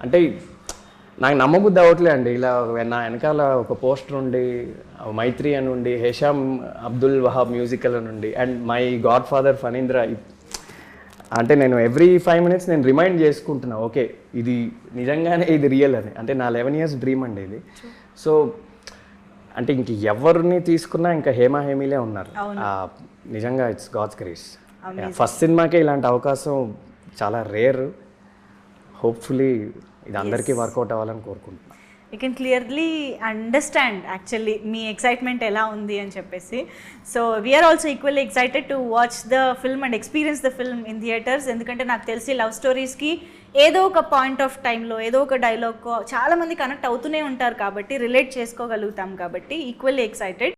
అంటే నాకు నమ్మబుద్ధి అవ్వట్లే అండి. ఇలా నా వెనకాల ఒక పోస్టర్ ఉండి, మైత్రి అని ఉండి, హేషామ్ అబ్దుల్ వహాబ్ మ్యూజికల్ అని ఉండి, and my God father Phanindra. అంటే నేను ఎవ్రీ 5 minutes నేను రిమైండ్ చేసుకుంటున్నా, ఓకే ఇది నిజంగానే ఇది రియల్ అని. అంటే నా 11 years డ్రీమ్ అండి ఇది. సో అంటే ఇంక ఎవరిని తీసుకున్నా ఇంకా హేమా హేమీలే ఉన్నారు. నిజంగా ఇట్స్ గాడ్స్ గ్రేస్. ఫస్ట్ సినిమాకే ఇలాంటి అవకాశం చాలా రేర్. హోప్ఫుల్లీ ఇది అందరికీ వర్కౌట్ అవ్వాలని కోరుకుంటున్నాను. You can clearly understand actually మీ ఎక్సైట్మెంట్ ఎలా ఉంది అని చెప్పేసి. So we are also equally excited to watch the film and experience the film in theatres. ఎందుకంటే నాకు తెలిసి లవ్ స్టోరీస్కి ఏదో ఒక పాయింట్ ఆఫ్ టైంలో ఏదో ఒక డైలాగ్ చాలామంది కనెక్ట్ అవుతూనే ఉంటారు కాబట్టి, రిలేట్ చేసుకోగలుగుతాం కాబట్టి ఈక్వల్లీ ఎక్సైటెడ్.